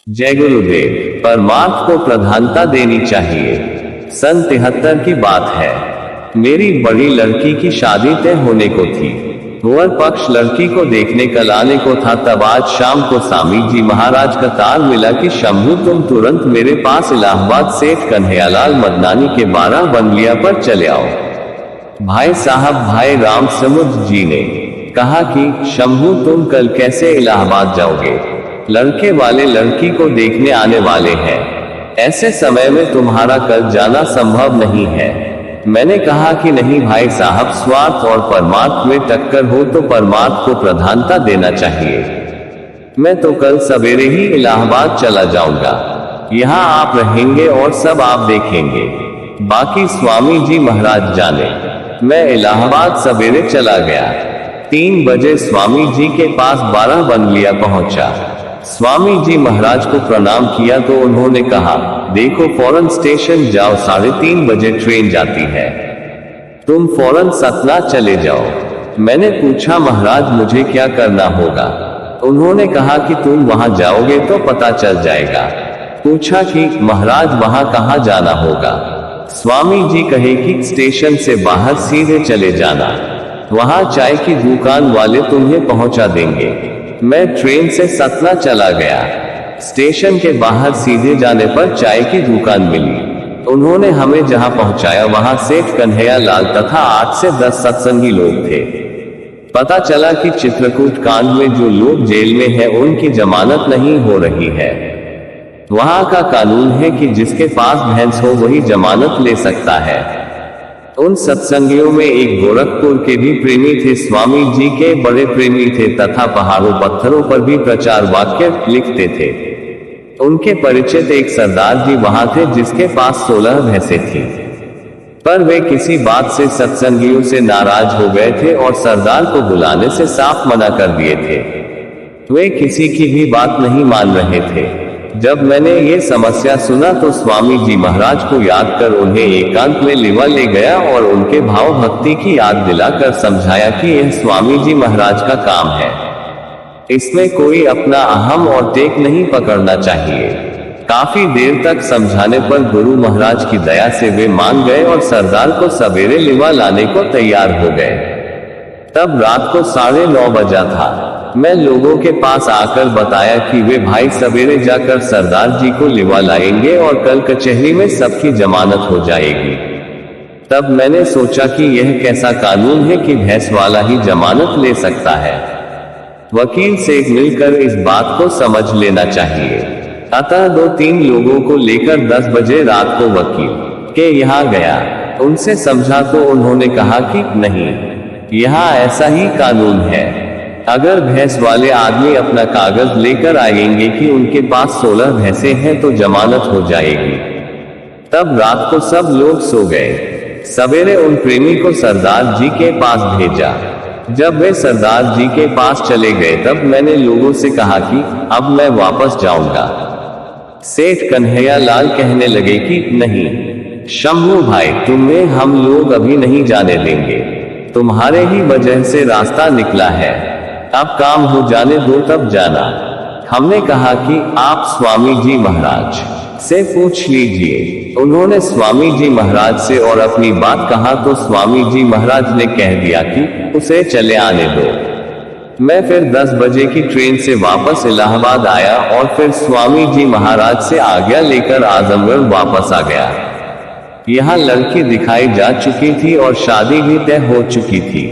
जय गुरुदेव। परमार्थ को प्रधानता देनी चाहिए। सन 73 की बात है। मेरी बड़ी लड़की की शादी तय होने को थी। वर पक्ष लड़की को देखने कल आने को था। तब आज शाम को स्वामी जी महाराज का तार मिला कि शंभू तुम तुरंत मेरे पास इलाहाबाद सेठ कन्हैयालाल मदनानी के 12 बंगलिया पर चले आओ। भाई साहब भाई राम समुद्र जी ने कहा कि शंभू तुम कल कैसे इलाहाबाद जाओगे? लड़के वाले लड़की को देखने आने वाले हैं। ऐसे समय में तुम्हारा कल जाना संभव नहीं है। मैंने कहा कि नहीं भाई साहब, स्वार्थ और परमार्थ में टक्कर हो तो परमार्थ को प्रधानता देना चाहिए। मैं तो कल सवेरे ही इलाहाबाद चला जाऊंगा। यहाँ आप रहेंगे और सब आप देखेंगे, बाकी स्वामी जी महाराज जाने। मैं इलाहाबाद सवेरे चला गया। 3 बजे स्वामी जी के पास 12 बंगलिया पहुंचा। स्वामी जी महाराज को प्रणाम किया तो उन्होंने कहा, देखो फौरन स्टेशन जाओ, 3:30 बजे ट्रेन जाती है, तुम फौरन सतना चले जाओ। मैंने पूछा महाराज मुझे क्या करना होगा? उन्होंने कहा कि तुम वहां जाओगे तो पता चल जाएगा। पूछा कि महाराज वहां कहां जाना होगा? स्वामी जी कहे कि स्टेशन से बाहर सीधे चले जाना, वहां चाय की दुकान वाले तुम्हें पहुंचा देंगे। मैं ट्रेन से सतना चला गया। स्टेशन के बाहर सीधे जाने पर चाय की दुकान मिली। उन्होंने हमें जहां पहुंचाया वहां सेठ कन्हैयालाल तथा 8 से 10 सत्संगी लोग थे। पता चला कि चित्रकूट कांड में जो लोग जेल में हैं उनकी जमानत नहीं हो रही है। वहां का कानून है कि जिसके पास भैंस हो वही जमानत ले सकता है। उन सत्संगियों में एक गोरखपुर के भी प्रेमी थे, स्वामी जी के बड़े प्रेमी थे तथा पहाड़ों पत्थरों पर भी प्रचार वाक्य लिखते थे। उनके परिचित एक सरदार जी वहां थे जिसके पास 16 भैंसें थी, पर वे किसी बात से सत्संगियों से नाराज हो गए थे और सरदार को बुलाने से साफ मना कर दिए थे। वे किसी की भी बात नहीं मान रहे थे। जब मैंने ये समस्या सुना तो स्वामी जी महाराज को याद कर उन्हें एकांत में लिवा ले गया और उनके भाव भक्ति की याद दिलाकर समझाया कि यह स्वामी जी महाराज का काम है, इसमें कोई अपना अहम और टेक नहीं पकड़ना चाहिए। काफी देर तक समझाने पर गुरु महाराज की दया से वे मान गए और सरदार को सवेरे लिवा लाने को तैयार हो गए। तब रात को 9:30 बजा था। मैं लोगों के पास आकर बताया कि वे भाई सवेरे जाकर सरदार जी को लिवा लाएंगे और कल कचहरी में सबकी जमानत हो जाएगी। तब मैंने सोचा कि यह कैसा कानून है कि भैंस वाला ही जमानत ले सकता है। वकील से मिलकर इस बात को समझ लेना चाहिए। अतः 2-3 लोगों को लेकर 10 बजे रात को वकील के यहाँ गया। उनसे समझा तो उन्होंने कहा कि नहीं, यहाँ ऐसा ही कानून है। अगर भैंस वाले आदमी अपना कागज लेकर आएंगे कि उनके पास 16 भैंसें हैं तो जमानत हो जाएगी। तब रात को सब लोग सो गए। सवेरे उन प्रेमी को सरदार जी के पास भेजा। जब वे सरदार जी के पास चले गए तब मैंने लोगों से कहा कि अब मैं वापस जाऊंगा। सेठ कन्हैयालाल कहने लगे कि नहीं शंभू भाई, तुम्हें हम लोग अभी नहीं जाने देंगे। तुम्हारे ही वजह से रास्ता निकला है, अब काम हो जाने दो तब जाना। हमने कहा कि आप स्वामी जी महाराज से पूछ लीजिए। उन्होंने स्वामी जी महाराज से और अपनी बात कहा तो स्वामी जी महाराज ने कह दिया कि उसे चले आने दो। मैं फिर 10 बजे की ट्रेन से वापस इलाहाबाद आया और फिर स्वामी जी महाराज से आज्ञा लेकर आजमगढ़ वापस आ गया। यहाँ लड़की दिखाई जा चुकी थी और शादी भी तय हो चुकी थी।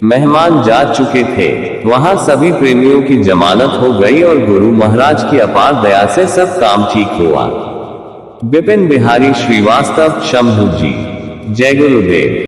मेहमान जा चुके थे। वहां सभी प्रेमियों की जमानत हो गई और गुरु महाराज की अपार दया से सब काम ठीक हुआ। विपिन बिहारी श्रीवास्तव, शंभू जी। जय गुरुदेव।